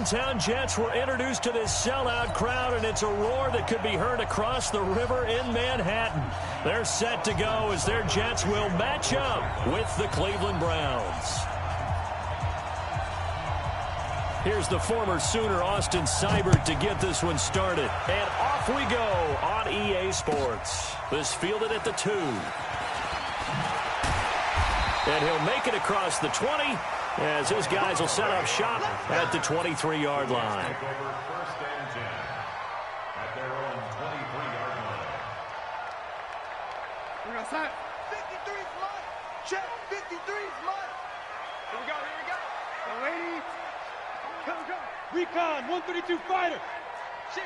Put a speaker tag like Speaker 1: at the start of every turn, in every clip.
Speaker 1: hometown Jets were introduced to this sellout crowd, and it's a roar that could be heard across the river in Manhattan. They're set to go as their Jets will match up with the Cleveland Browns. Here's the former Sooner, Austin Seibert, to get this one started. And off we go on EA Sports. This fielded at the 2. And he'll make it across the 20 as his guys will set up shop at the 23-yard line.
Speaker 2: We're going to sign 53's mine. Check 53's mine. Here we go, here we go. The lady. Go. Recon, 132 fighter. Shit.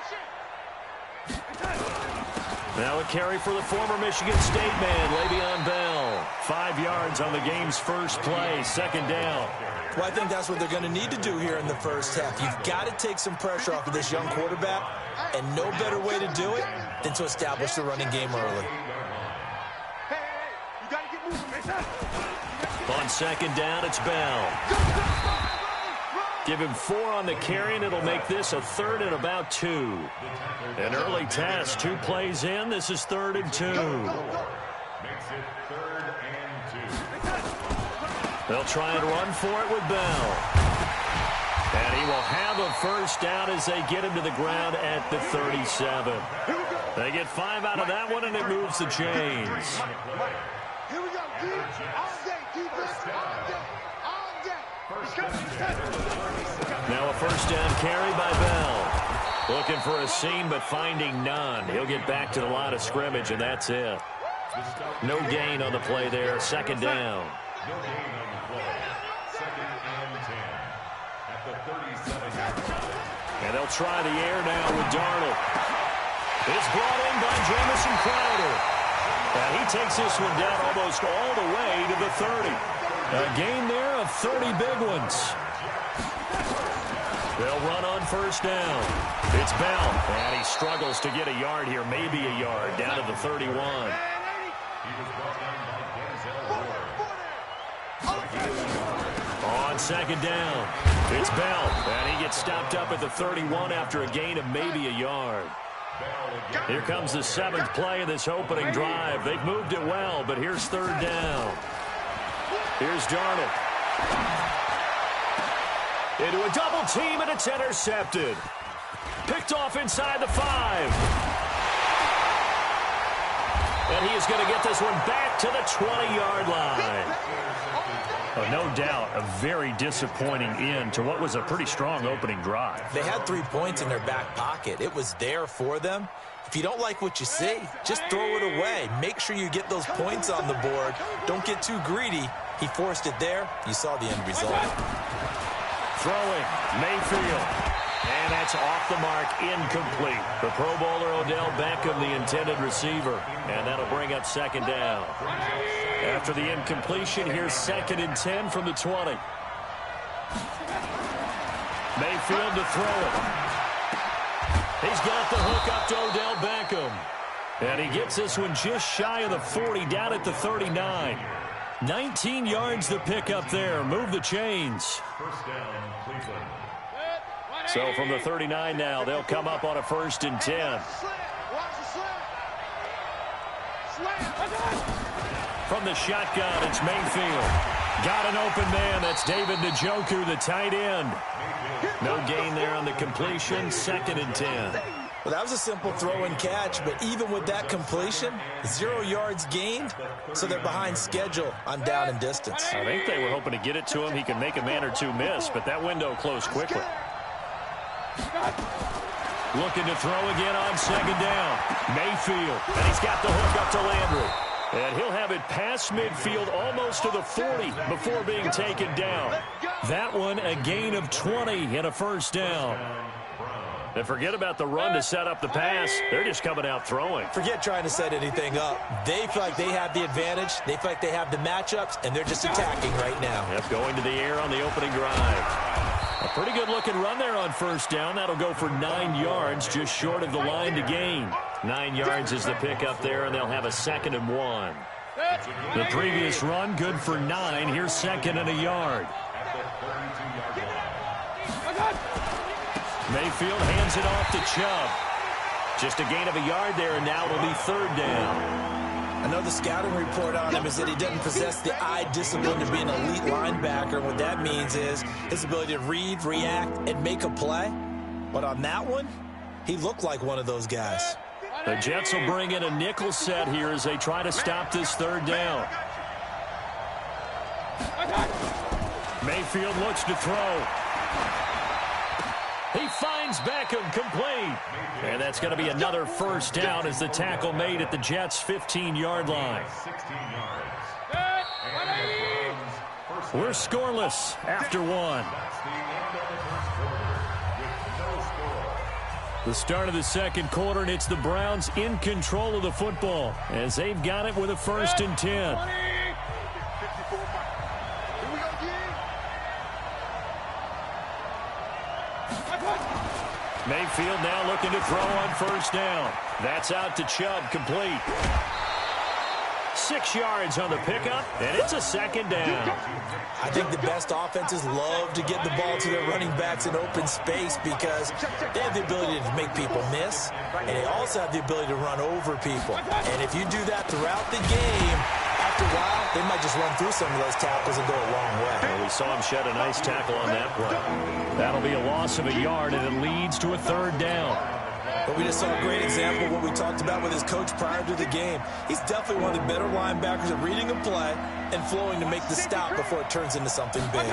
Speaker 1: Now a carry for the former Michigan State man, Le'Veon Bell. 5 yards on the game's first play, second down.
Speaker 3: Well, I think that's what they're going to need to do here in the first half. You've got to take some pressure off of this young quarterback, and no better way to do it than to establish the running game early.
Speaker 2: Hey, you got to get moving.
Speaker 1: On second down, it's Bell. Give him 4 on the carry, and it'll make this a 3rd and about 2. An early test, 2 plays in. This is 3rd and 2.
Speaker 4: Makes it 3rd and 2.
Speaker 1: They'll try and run for it with Bell. And he will have a first down as they get him to the ground at the 37. They get 5 out of that one, and it moves the chains.
Speaker 2: Here we go, dude. All day, defense, all day.
Speaker 1: Now a first down carry by Bell. Looking for a seam, but finding none. He'll get back to the line of scrimmage, and that's it. No gain on the play there. Second down.
Speaker 4: No gain on the play. 2nd and 10 at the 37-yard line.
Speaker 1: And they'll try the air now with Darnold. It's brought in by Jamison Crowder. And he takes this one down almost all the way to the 30. A gain there of 30 big ones. They'll run on first down. It's Bell, and he struggles to get a yard here, maybe a yard, down to the 31.
Speaker 4: He was brought down by Denzel Ward.
Speaker 1: On second down, it's Bell, and he gets stopped up at the 31 after a gain of maybe a yard. Here comes the 7th play of this opening drive. They've moved it well, but here's 3rd down. Here's Darnold. Into a double team, and it's intercepted. Picked off inside the 5. And he is going to get this one back to the 20-yard line. Oh, no doubt, a very disappointing end to what was a pretty strong opening drive.
Speaker 3: They had 3 points in their back pocket. It was there for them. If you don't like what you see, just throw it away. Make sure you get those points on the board. Don't get too greedy. He forced it there. You saw the end result.
Speaker 1: Throwing, Mayfield. And that's off the mark, incomplete. The Pro Bowler Odell Beckham, the intended receiver. And that'll bring up second down. After the incompletion, here's 2nd and 10 from the 20. Mayfield to throw it. He's got the hook up to Odell Beckham. And he gets this one just shy of the 40, down at the 39. 19 yards to pick up there. Move the chains.
Speaker 4: First down, Cleveland.
Speaker 1: So from the 39 now, they'll come up on a 1st and 10. From the shotgun, it's Mayfield. Got an open man. That's David Njoku, the tight end. No gain there on the completion. 2nd and 10.
Speaker 3: Well, that was a simple throw and catch, but even with that completion, 0 yards gained, so they're behind schedule on down and distance.
Speaker 1: I think they were hoping to get it to him. He can make a man or two miss, but that window closed quickly. Looking to throw again on second down. Mayfield, and he's got the hook up to Landry. And he'll have it past midfield almost to the 40 before being taken down. That one a gain of 20 and a first down. And forget about the run to set up the pass. They're just coming out throwing.
Speaker 3: Forget trying to set anything up. They feel like they have the advantage. They feel like they have the matchups, and they're just attacking right now.
Speaker 1: Yep, going to the air on the opening drive. A pretty good-looking run there on first down. That'll go for 9 yards, just short of the line to gain. 9 yards is the pickup there, and they'll have a 2nd and 1. The previous run, good for 9. Here's 2nd and a yard. Mayfield hands it off to Chubb. Just a gain of a yard there, and now it'll be third down.
Speaker 3: I know the scouting report on him is that he doesn't possess the eye discipline to be an elite linebacker. What that means is his ability to read, react, and make a play. But on that one, he looked like one of those guys.
Speaker 1: The Jets will bring in a nickel set here as they try to stop this third down. Mayfield looks to throw. He finds Beckham complete. And that's going to be another first down as the tackle made at the Jets' 15-yard line. We're scoreless after one. The start of the second quarter, and it's the Browns in control of the football as they've got it with a 1st and 10. Mayfield now looking to throw on 1st down. That's out to Chubb, complete. 6 yards on the pickup, and it's a 2nd down.
Speaker 3: I think the best offenses love to get the ball to their running backs in open space because they have the ability to make people miss, and they also have the ability to run over people. And if you do that throughout the game, after a while, they might just run through some of those tackles and go a long way.
Speaker 1: Well, we saw him shed a nice tackle on that play. That'll be a loss of a yard, and it leads to a 3rd down.
Speaker 3: But we just saw a great example of what we talked about with his coach prior to the game. He's definitely one of the better linebackers at reading a play and flowing to make the stop before it turns into something big.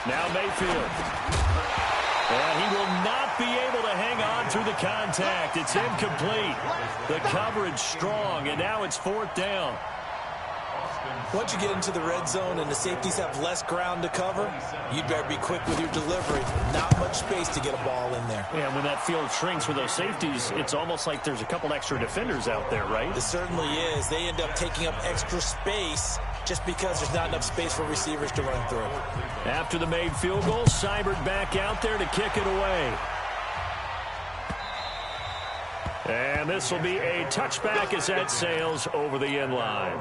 Speaker 1: Now Mayfield. And he will not be able to hang on through the contact. It's incomplete. The coverage strong, and now it's 4th down.
Speaker 3: Once you get into the red zone and the safeties have less ground to cover, you'd better be quick with your delivery. Not much space to get a ball in there.
Speaker 1: Yeah, when that field shrinks with those safeties, it's almost like there's a couple extra defenders out there, right?
Speaker 3: It certainly is. They end up taking up extra space just because there's not enough space for receivers to run through.
Speaker 1: After the made field goal, Seibert back out there to kick it away. And this will be a touchback as that sails over the end line.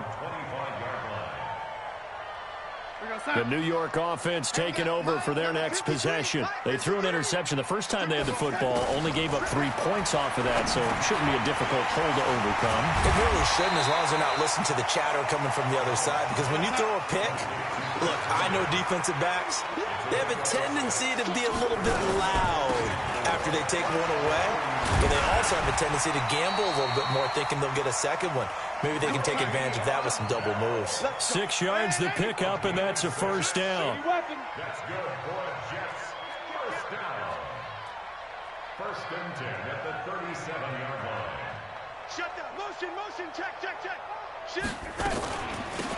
Speaker 1: The New York offense taking over for their next possession. They threw an interception the first time they had the football, only gave up 3 points off of that, so it shouldn't be a difficult hole to overcome.
Speaker 3: It really shouldn't, as long as they're not listening to the chatter coming from the other side, because when you throw a pick, look, I know defensive backs, they have a tendency to be a little bit loud after they take one away, but they also have a tendency to gamble a little bit more, thinking they'll get a second one. Maybe they can take advantage of that with some double moves.
Speaker 1: 6 yards the pickup, and that's a 1st down.
Speaker 4: That's good for the Jets. 1st down. 1st and 10 at the 37-yard line.
Speaker 2: Shut down. Motion. Check.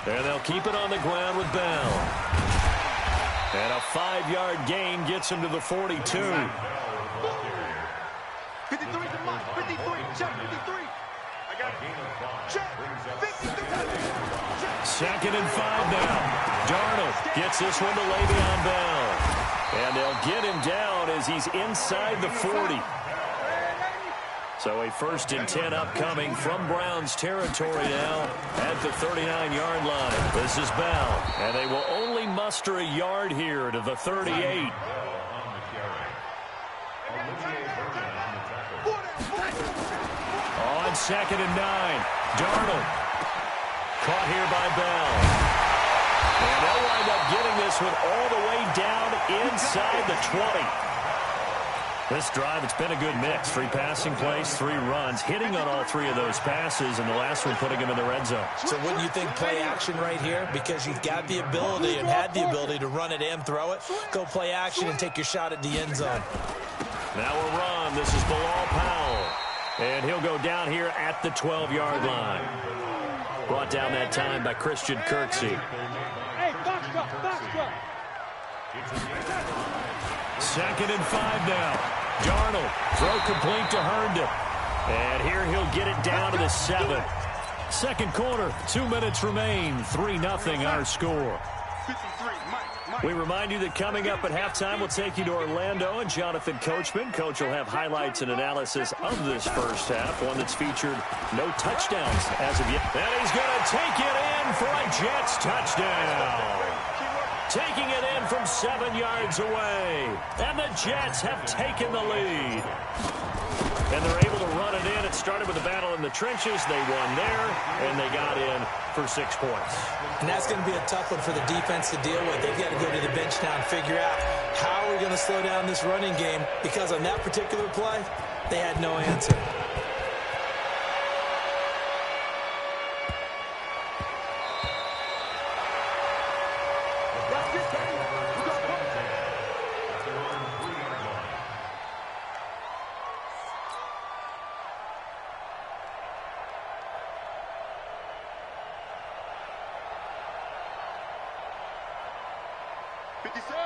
Speaker 1: And they'll keep it on the ground with Bell. And a 5-yard gain gets him to the 42.
Speaker 2: 53 to Mike. 53. Check 53. I got it. Check. 53.
Speaker 1: 2nd and 5 now. Darnold gets this one to Le'Veon Bell. And they'll get him down as he's inside the 40. So a 1st and 10 upcoming from Browns territory now at the 39-yard line. This is Bell. And they will only muster a yard here to the 38. On 2nd and 9. Darnold. Caught here by Bell. And they'll wind up getting this one all the way down inside the 20. This drive, it's been a good mix. 3 passing plays, 3 runs, hitting on all 3 of those passes, and the last one putting him in the red zone.
Speaker 3: So wouldn't you think play action right here? Because you've got the ability and had the ability to run it and throw it. Go play action and take your shot at the end zone.
Speaker 1: Now a run. This is Bilal Powell. And he'll go down here at the 12-yard line. Brought down that time by Christian Kirksey.
Speaker 2: Hey, box truck.
Speaker 1: 2nd and 5 now. Darnold, throw complete to Herndon. And here he'll get it down to the 7. Second quarter, 2 minutes remain. 3-0 our score. We remind you that coming up at halftime, we'll take you to Orlando and Jonathan Coachman. Coach will have highlights and analysis of this first half, one that's featured no touchdowns as of yet. And he's going to take it in for a Jets touchdown. Taking it in one from 7 yards away. And the Jets have taken the lead. And they're able to run it in. It started with a battle in the trenches. They won there, and they got in for 6 points.
Speaker 3: And that's going to be a tough one for the defense to deal with. They've got to go to the bench now and figure out how we're going to slow down this running game, because on that particular play, they had no answer.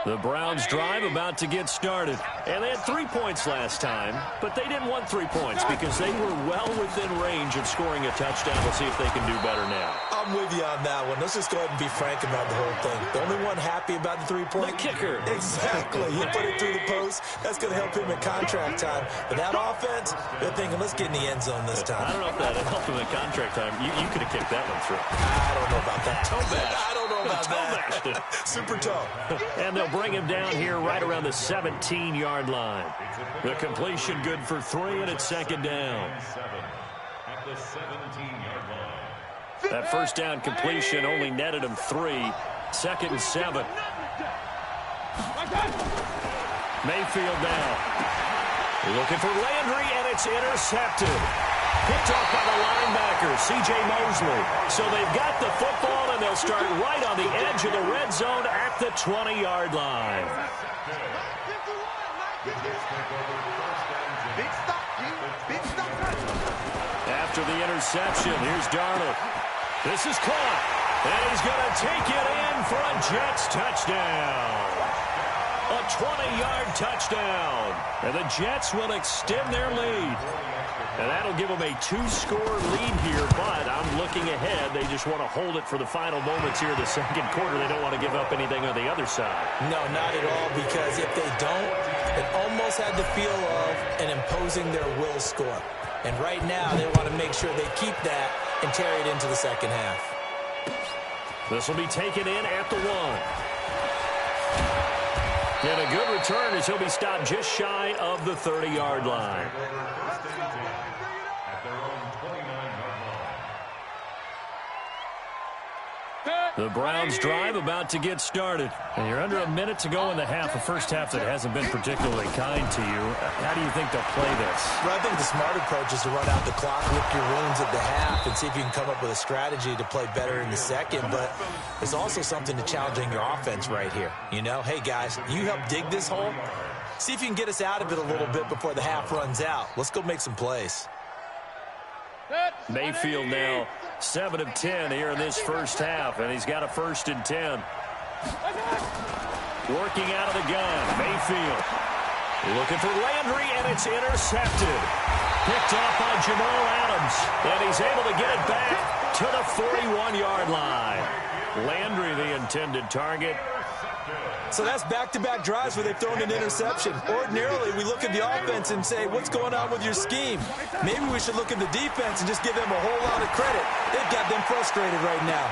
Speaker 1: The Browns drive about to get started. And they had 3 points last time, but they didn't want 3 points because they were well within range of scoring a touchdown. We'll see if they can do better now.
Speaker 3: I'm with you on that one. Let's just go ahead and be frank about the whole thing. The only one happy about the 3-point?
Speaker 1: The kicker.
Speaker 3: Exactly. He put it through the post. That's going to help him at contract time. But that offense, they're thinking, let's get in the end zone this time.
Speaker 1: I don't know if that helped him at contract time. You could have kicked that one through.
Speaker 3: I don't know about that.
Speaker 1: Toe bash.
Speaker 3: I don't know about that.
Speaker 1: Toe
Speaker 3: Super toe.
Speaker 1: And they'll bring him down here right around the 17-yard line. The completion good for 3, and it's second down.
Speaker 4: At the 17-yard line.
Speaker 1: That first down completion only netted him 3. 2nd and 7. Mayfield now. Looking for Landry, and it's intercepted. Picked off by the linebacker, C.J. Mosley. So they've got the football, and they'll start right on the edge of the red zone at the 20-yard line. After the interception, here's Darnold. This is caught, and he's going to take it in for a Jets touchdown. A 20-yard touchdown, and the Jets will extend their lead. And that'll give them a 2-score lead here, but I'm looking ahead. They just want to hold it for the final moments here in the second quarter. They don't want to give up anything on the other side.
Speaker 3: No, not at all, because if they don't, it almost had the feel of an imposing their will score. And right now, they want to make sure they keep that and carry it into the second half.
Speaker 1: This will be taken in at the 1. And a good return as he'll be stopped just shy of the 30-yard line. The Browns drive about to get started. And you're under a minute to go in the half, a first half that hasn't been particularly kind to you. How do you think they'll play this?
Speaker 3: Well, I think the smart approach is to run out the clock, lick your wounds at the half, and see if you can come up with a strategy to play better in the second. But there's also something to challenging your offense right here. You know, hey, guys, you help dig this hole. See if you can get us out of it a little bit before the half runs out. Let's go make some plays.
Speaker 1: Mayfield now 7 of 10 here in this first half, and he's got a 1st and 10. Working out of the gun, Mayfield. Looking for Landry, and it's intercepted. Picked off by Jamal Adams, and he's able to get it back to the 41-yard line. Landry, the intended target.
Speaker 3: So that's back-to-back drives where they've thrown an interception. Ordinarily, we look at the offense and say, what's going on with your scheme? Maybe we should look at the defense and just give them a whole lot of credit. They've got them frustrated right now.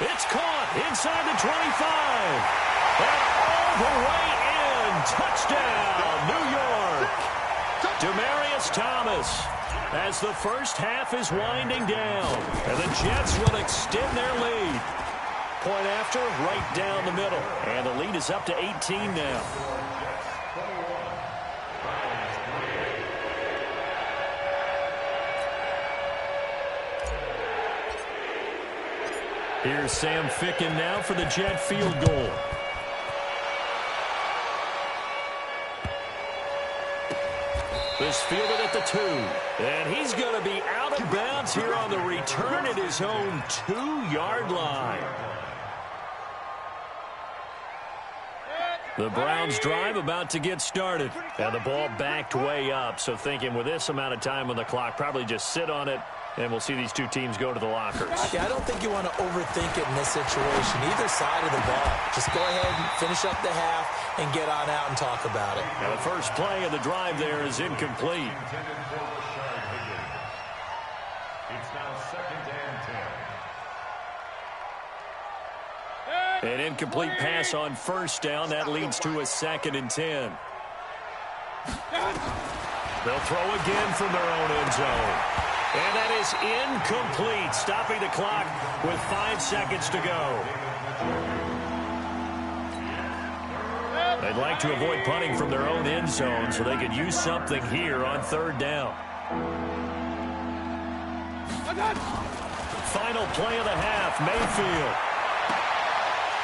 Speaker 1: It's caught inside the 25. And all the way in. Touchdown, New York. Demaryius Thomas as the first half is winding down. And the Jets will extend their lead. Point after, right down the middle. And the lead is up to 18 now. Here's Sam Ficken now for the Jet field goal. This fielded at the 2. And he's going to be out of bounds here on the return at his own 2-yard line. The Browns drive about to get started. And the ball backed way up. So thinking with this amount of time on the clock, probably just sit on it. And we'll see these two teams go to the lockers.
Speaker 3: Yeah, I don't think you want to overthink it in this situation. Either side of the ball. Just go ahead and finish up the half and get on out and talk about it.
Speaker 1: And the first play of the drive there is incomplete.
Speaker 4: It's now 2nd and 10.
Speaker 1: An incomplete pass on first down. That leads to a 2nd and 10. They'll throw again from their own end zone. And that is incomplete, stopping the clock with 5 seconds to go. They'd like to avoid punting from their own end zone so they could use something here on 3rd down. Final play of the half, Mayfield.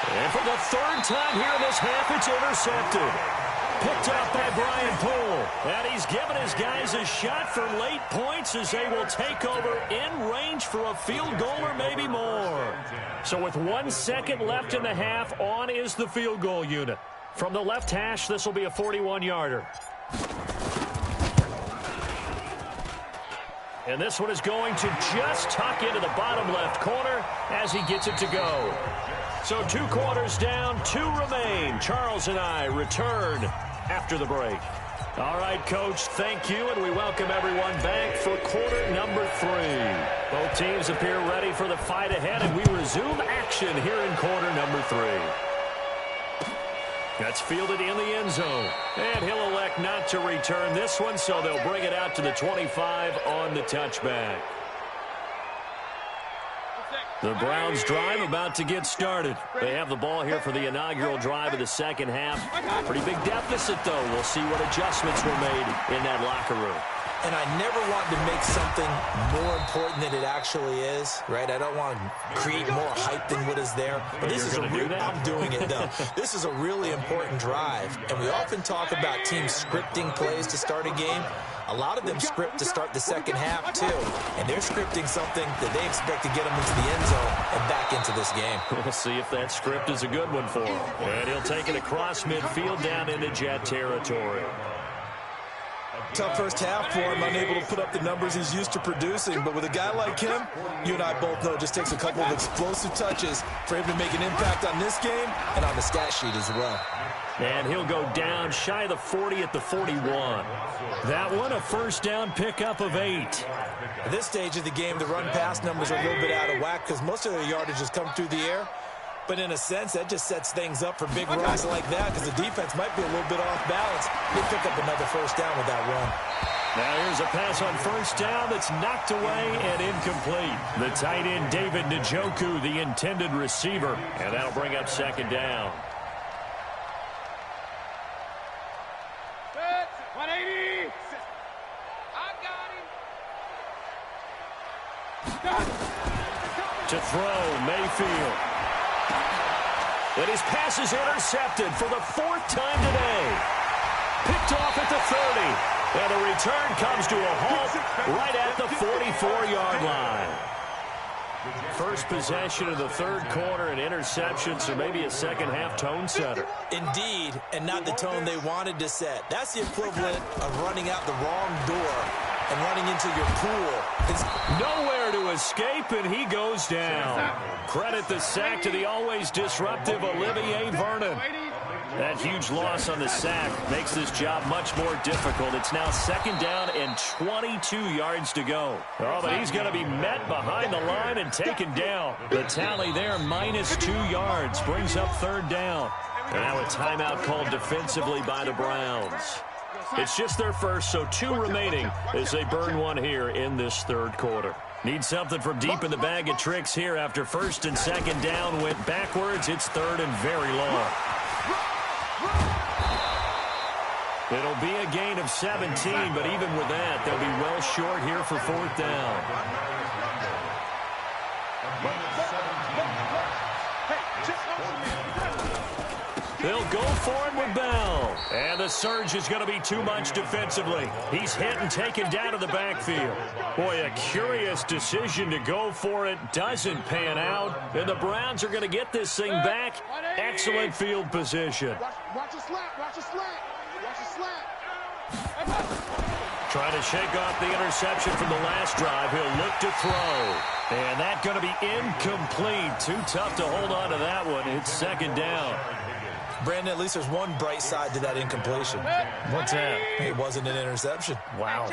Speaker 1: And for the 3rd time here in this half, it's intercepted. Picked up by Brian Poole. And he's given his guys a shot for late points as they will take over in range for a field goal or maybe more. So with 1 second left in the half, on is the field goal unit. From the left hash, this will be a 41-yarder. And this one is going to just tuck into the bottom left corner as he gets it to go. So 2 quarters down, 2 remain. Charles and I return after the break. All right, Coach, thank you, and we welcome everyone back for quarter number 3. Both teams appear ready for the fight ahead, and we resume action here in quarter number 3. That's fielded in the end zone. And he'll elect not to return this one, so they'll bring it out to the 25 on the touchback. The Browns drive about to get started. They have the ball here for the inaugural drive of the second half. Pretty big deficit, though. We'll see what adjustments were made in that locker room.
Speaker 3: And I never want to make something more important than it actually is, right? I don't want to create more hype than what is there. But this is I'm doing it, though. This is a really important drive. And we often talk about teams scripting plays to start a game. A lot of them script to start the second half, too. And they're scripting something that they expect to get them into the end zone and back into this game.
Speaker 1: We'll see if that script is a good one for him. And he'll take it across midfield down into Jet territory.
Speaker 3: Tough first half for him, unable to put up the numbers he's used to producing. But with a guy like him, you and I both know it just takes a couple of explosive touches for him to make an impact on this game and on the stat sheet as well.
Speaker 1: And he'll go down shy of the 40 at the 41. That one, a first down pickup of 8.
Speaker 3: At this stage of the game, the run-pass numbers are a little bit out of whack because most of their yardage has come through the air. But in a sense, that just sets things up for big runs like that because the defense might be a little bit off balance. They pick up another first down with that run.
Speaker 1: Now here's a pass on first down that's knocked away and incomplete. The tight end, David Njoku, the intended receiver. And that'll bring up second down.
Speaker 2: 180. I got him.
Speaker 1: To throw, Mayfield. And his pass is intercepted for the 4th time today. Picked off at the 30. And the return comes to a halt right at the 44-yard line. First possession of the 3rd quarter, an interception, so maybe a second-half tone setter.
Speaker 3: Indeed, and not the tone they wanted to set. That's the equivalent of running out the wrong door and running into your pool.
Speaker 1: It's nowhere to escape, and he goes down. Credit the sack to the always disruptive Olivier Vernon. That huge loss on the sack makes this job much more difficult. It's now second down and 22 yards to go. Oh, but he's going to be met behind the line and taken down. The tally there, -2 yards, brings up 3rd down. And now a timeout called defensively by the Browns. It's just their first, so 2 remaining as they burn one here in this 3rd quarter. Need something from deep in the bag of tricks here after 1st and 2nd down went backwards. It's 3rd and very long. It'll be a gain of 17, but even with that, they'll be well short here for 4th down. They'll go for it with Bell. And the surge is going to be too much defensively. He's hit and taken down to the backfield. Boy, a curious decision to go for it. Doesn't pan out. And the Browns are going to get this thing back. Excellent field position.
Speaker 2: Watch a slant. Watch a slant. Watch a slant.
Speaker 1: Trying to shake off the interception from the last drive. He'll look to throw. And that's going to be incomplete. Too tough to hold on to that one. It's second down.
Speaker 3: Brandon, at least there's one bright side to that incompletion.
Speaker 1: What's that?
Speaker 3: It wasn't an interception.
Speaker 1: Wow.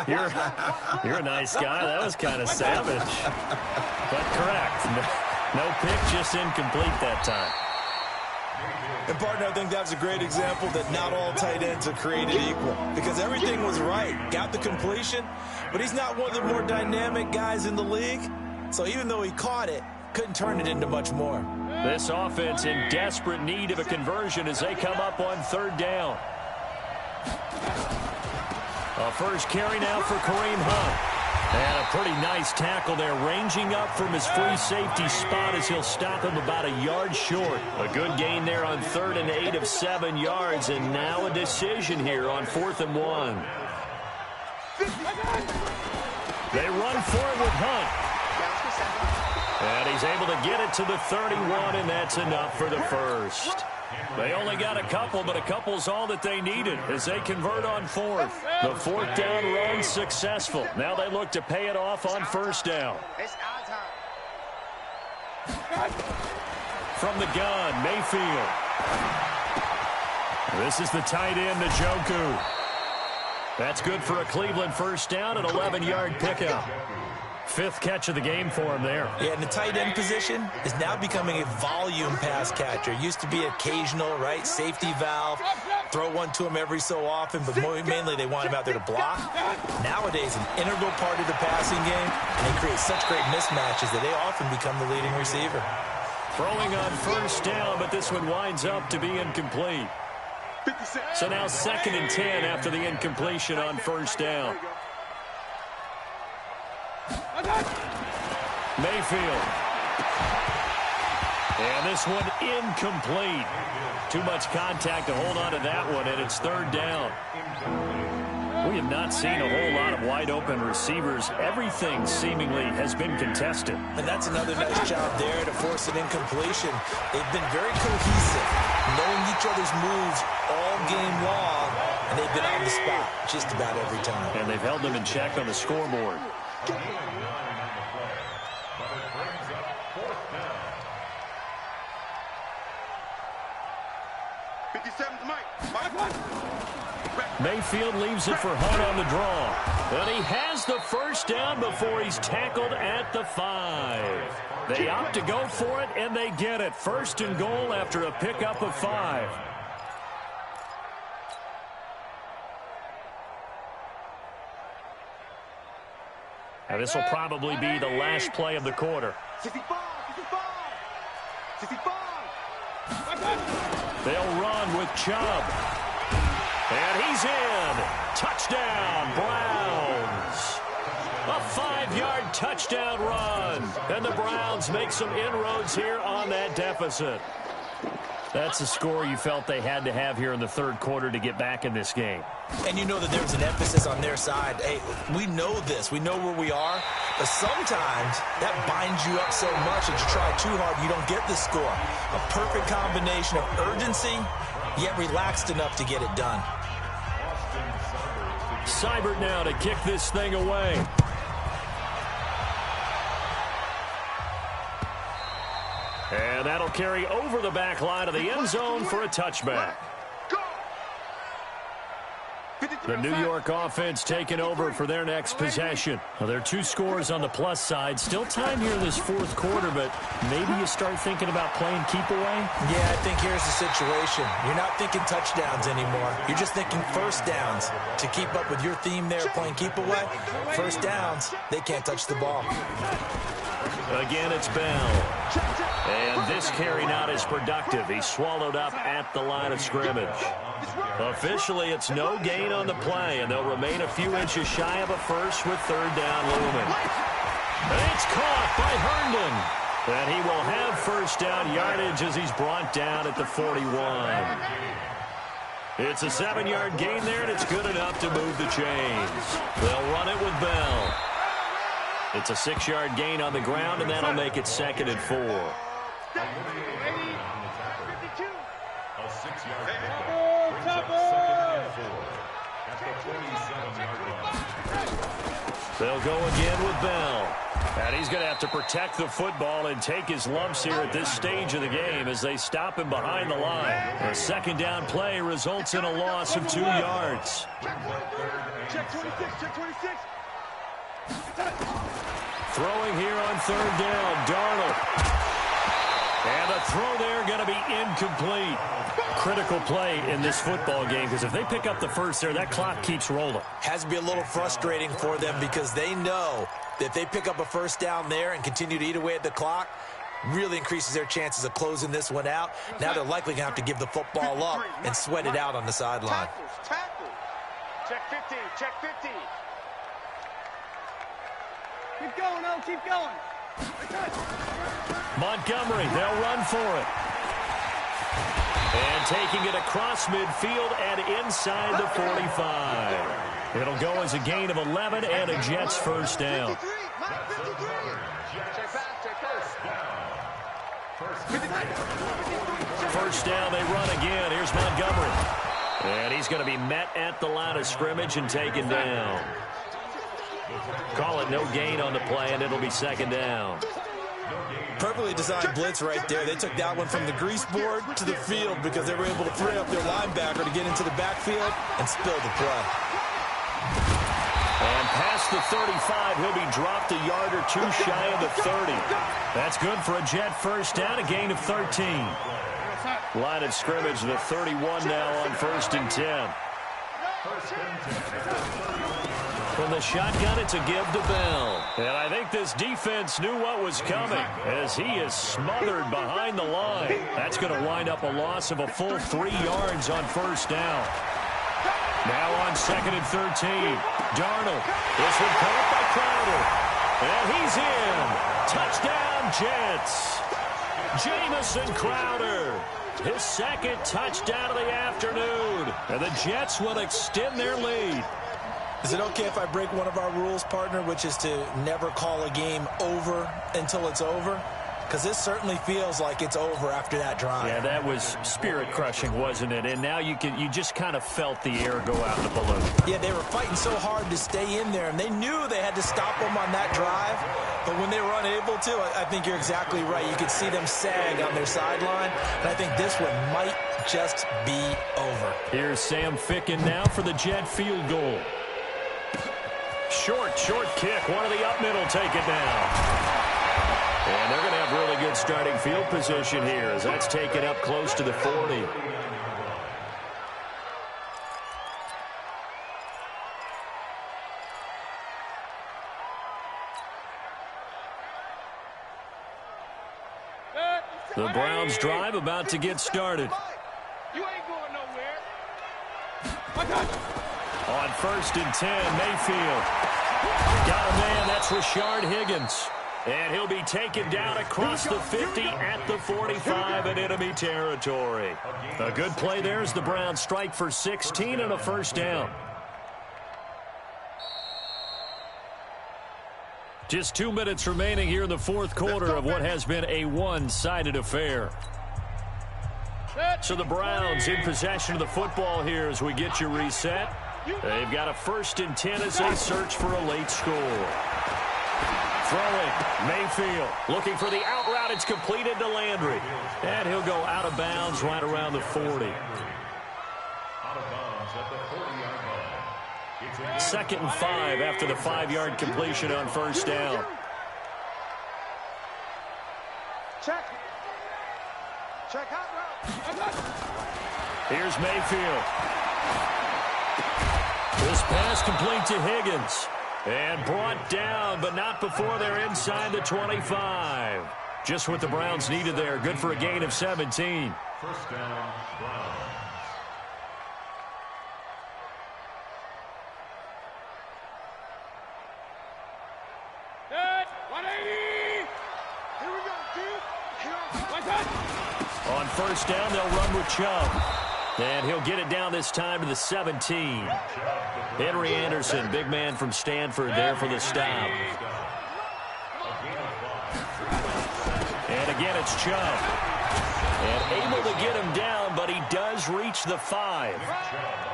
Speaker 1: You're a nice guy. That was kind of savage. But correct. No pick, just incomplete that time.
Speaker 3: And, partner, I think that's a great example that not all tight ends are created equal, because everything was right. Got the completion, but he's not one of the more dynamic guys in the league. So even though he caught it, couldn't turn it into much more.
Speaker 1: This offense in desperate need of a conversion as they come up on third down. A first carry now for Kareem Hunt. And a pretty nice tackle there, ranging up from his free safety spot as he'll stop him about a yard short. A good gain there on 3rd and 8 of 7 yards, and now a decision here on 4th and 1. They run for it with Hunt. And he's able to get it to the 31, and that's enough for the first. They only got a couple, but a couple's all that they needed as they convert on 4th. The 4th down run successful. Now they look to pay it off on 1st down. From the gun, Mayfield. This is the tight end, Njoku. That's good for a Cleveland 1st down, an 11-yard pickup. 5th catch of the game for him there.
Speaker 3: Yeah, and the tight end position is now becoming a volume pass catcher. Used to be occasional, right? Safety valve. Throw one to him every so often, but mainly they want him out there to block. Nowadays, an integral part of the passing game, and they create such great mismatches that they often become the leading receiver.
Speaker 1: Throwing on 1st down, but this one winds up to be incomplete. So now 2nd and 10 after the incompletion on 1st down. Mayfield. And this one incomplete. Too much contact to hold on to that one, and it's 3rd down. We have not seen a whole lot of wide-open receivers. Everything seemingly has been contested.
Speaker 3: And that's another nice job there to force an incompletion. They've been very cohesive, knowing each other's moves all game long, and they've been on the spot just about every time.
Speaker 1: And they've held them in check on the scoreboard. Mayfield leaves it for Hunt on the draw. And he has the 1st down before he's tackled at the 5. They opt to go for it, and they get it. 1st and goal after a pickup of 5. Now this will probably be the last play of the quarter.
Speaker 2: 65.
Speaker 1: They'll run with Chubb. And he's in. Touchdown, Browns. A 5-yard touchdown run. And the Browns make some inroads here on that deficit. That's a score you felt they had to have here in the 3rd quarter to get back in this game.
Speaker 3: And you know that there was an emphasis on their side. Hey, we know this. We know where we are. But sometimes that binds you up so much that you try too hard, you don't get the score. A perfect combination of urgency, yet relaxed enough to get it done.
Speaker 1: Seibert now to kick this thing away. And that'll carry over the back line of the end zone for a touchback. The New York offense taking over for their next possession. Well, there are 2 scores on the plus side. Still time here in this 4th quarter, but maybe you start thinking about playing keep away?
Speaker 3: Yeah, I think here's the situation. You're not thinking touchdowns anymore. You're just thinking 1st downs. To keep up with your theme there, playing keep away, 1st downs, they can't touch the ball.
Speaker 1: Again, it's Bell. And this carry not as productive. He's swallowed up at the line of scrimmage. Officially, it's no gain on the play, and they'll remain a few inches shy of a first with 3rd down looming. And it's caught by Herndon. And he will have 1st down yardage as he's brought down at the 41. It's a 7-yard gain there, and it's good enough to move the chains. They'll run it with Bell. It's a 6-yard gain on the ground, and that'll make it 2nd and 4.
Speaker 4: A 6-yard pickup brings up 2nd and 4 at the 27-yard line.
Speaker 1: They'll go again with Bell. And he's going to have to protect the football and take his lumps here at this stage of the game as they stop him behind the line. A 2nd down play results in a loss of 2 yards.
Speaker 2: Check 26, check 26.
Speaker 1: Throwing here on 3rd down, Darnold. And the throw there going to be incomplete. Critical play in this football game, because if they pick up the first there, that clock keeps rolling.
Speaker 3: Has to be a little frustrating for them because they know that if they pick up a first down there and continue to eat away at the clock, really increases their chances of closing this one out. Now they're likely going to have to give the football up and sweat it out on the sideline.
Speaker 2: Tackle. Check 50. Check 50. Keep going, O. Keep going.
Speaker 1: Montgomery, they'll run for it. And taking it across midfield and inside the 45. It'll go as a gain of 11 and a Jets first down. First down, they run again. Here's Montgomery. And he's going to be met at the line of scrimmage and taken down. Call it no gain on the play, and it'll be second down.
Speaker 3: Perfectly designed blitz right there. They took that one from the grease board to the field because they were able to free up their linebacker to get into the backfield and spill the play.
Speaker 1: And past the 35, he'll be dropped a yard or two shy of the 30. That's good for a Jet first down, a gain of 13. Line of scrimmage, the 31 now on 1st and 10. From the shotgun, it's a give to Bell. And I think this defense knew what was coming as he is smothered behind the line. That's going to wind up a loss of a full 3 yards on first down. Now on 2nd and 13. Darnold. This one caught up by Crowder. And he's in. Touchdown, Jets. Jamison Crowder. His second touchdown of the afternoon. And the Jets will extend their lead.
Speaker 3: Is it okay if I break one of our rules, partner, which is to never call a game over until it's over? Because this certainly feels like it's over after that drive.
Speaker 1: Yeah, that was spirit-crushing, wasn't it? And now you just kind of felt the air go out in the balloon.
Speaker 3: Yeah, they were fighting so hard to stay in there, and they knew they had to stop them on that drive. But when they were unable to, I think you're exactly right. You could see them sag on their sideline, and I think this one might just be over.
Speaker 1: Here's Sam Ficken now for the Jet field goal. Short kick. One of the up middle take it down. And they're going to have really good starting field position here as that's taken up close to the 40. The Browns drive about to get started.
Speaker 2: You ain't going nowhere.
Speaker 1: On 1st and 10, Mayfield. Got a man, that's Rashard Higgins. And he'll be taken down across the 50 at the 45 in enemy territory. A good play there as the Browns strike for 16 and a first down. Just 2 minutes remaining here in the fourth quarter of what has been a one-sided affair. So the Browns in possession of the football here as we get you reset. They've got a 1st and 10 as they search for a late score. Throwing, Mayfield looking for the out route. It's completed to Landry. And he'll go out of bounds right around the 40.
Speaker 4: Out of bounds at the 40-yard line.
Speaker 1: 2nd and 5 after the 5-yard completion on first down.
Speaker 2: Check hot route.
Speaker 1: Here's Mayfield. This pass complete to Higgins. And brought down, but not before they're inside the 25. Just what the Browns needed there. Good for a gain of 17.
Speaker 4: First down, Browns.
Speaker 2: Good. 180. Here we go, dude.
Speaker 1: On first down, they'll run with Chubb. And he'll get it down this time to the 17. Henry Anderson, big man from Stanford there for the stop. And again, it's Chubb. And able to get him down, but he does reach the 5.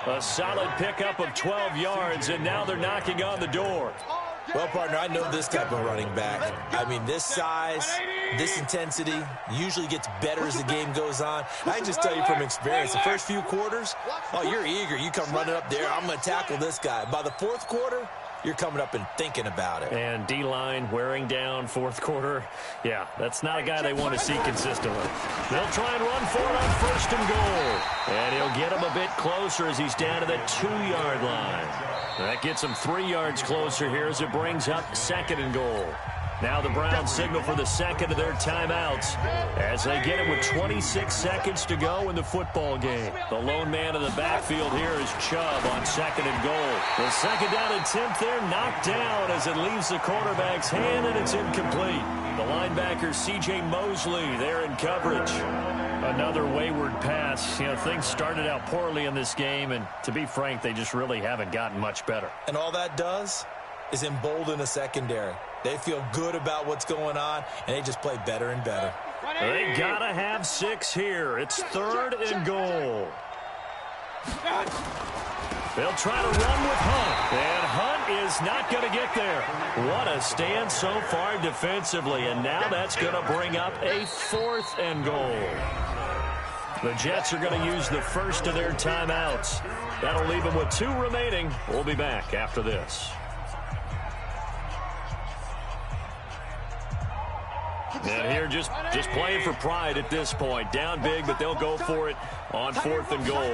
Speaker 1: A solid pickup of 12 yards, and now they're knocking on the door.
Speaker 3: Well, partner, I know this type of running back. I mean, this size, this intensity usually gets better as the game goes on. I can just tell you from experience, the first few quarters, oh, you're eager. You come running up there, I'm going to tackle this guy. By the fourth quarter, you're coming up and thinking about it.
Speaker 1: And D-line wearing down fourth quarter. Yeah, that's not a guy they want to see consistently. They'll try and run for it on first and goal. And he'll get him a bit closer as he's down to the 2-yard line. That gets him 3 yards closer here as it brings up second and goal. Now the Browns signal for the second of their timeouts as they get it with 26 seconds to go in the football game. The lone man in the backfield here is Chubb on second and goal. The second down attempt there knocked down as it leaves the quarterback's hand, and it's incomplete. The linebacker C.J. Mosley there in coverage. Another wayward pass. You know, things started out poorly in this game, and to be frank, they just really haven't gotten much better.
Speaker 3: And all that does is embolden the secondary. They feel good about what's going on, and they just play better and better.
Speaker 1: They gotta have 6 here. It's third and goal. They'll try to run with Hunt, and Hunt is not going to get there. What a stand so far defensively, and now that's going to bring up a 4th and goal. The Jets are going to use the first of their timeouts. That'll leave them with 2 remaining. We'll be back after this. And here just playing for pride at this point. Down big, but they'll go for it on 4th and goal.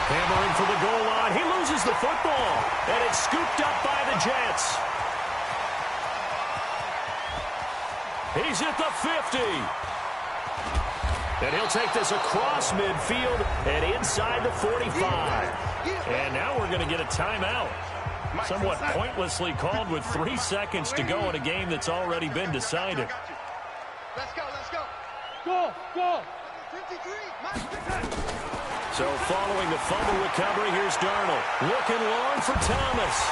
Speaker 1: Hammering for the goal line. He loses the football, and it's scooped up by the Jets. He's at the 50. And he'll take this across midfield and inside the 45. And now we're going to get a timeout. Somewhat pointlessly called with 3 seconds to go in a game that's already been decided.
Speaker 2: Let's go, let's go. Go, go. 53.
Speaker 1: So following the fumble recovery, here's Darnold. Looking long for Thomas.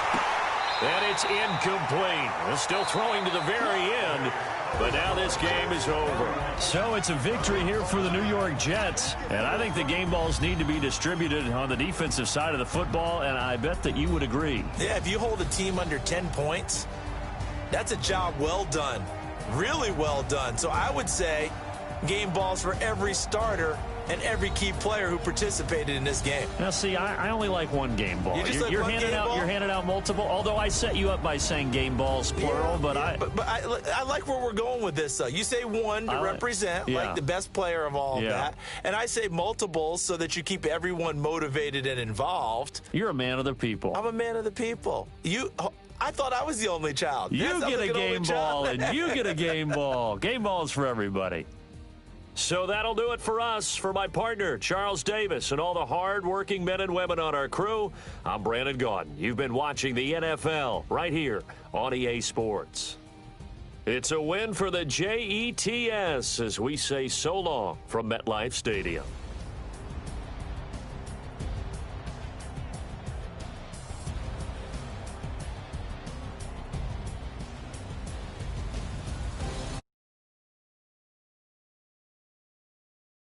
Speaker 1: And it's incomplete. They're still throwing to the very end. But now this game is over. So it's a victory here for the New York Jets. And I think the game balls need to be distributed on the defensive side of the football, and I bet that you would agree.
Speaker 3: Yeah, if you hold a team under 10 points, that's a job well done. Really well done. So I would say game balls for every starter and every key player who participated in this game.
Speaker 1: Now, see, I only like one game ball. You're handing out multiple, although I set you up by saying game balls, plural, but
Speaker 3: I like where we're going with this, though. You say one to represent, like the best player of all of that, and I say multiples so that you keep everyone motivated and involved.
Speaker 1: You're a man of the people.
Speaker 3: I'm a man of the people. I thought I was the only child.
Speaker 1: You get a game ball, and you get a game ball. Game balls for everybody. So that'll do it for us. For my partner, Charles Davis, and all the hard-working men and women on our crew, I'm Brandon Gaudin. You've been watching the NFL right here on EA Sports. It's a win for the Jets as we say so long from MetLife Stadium.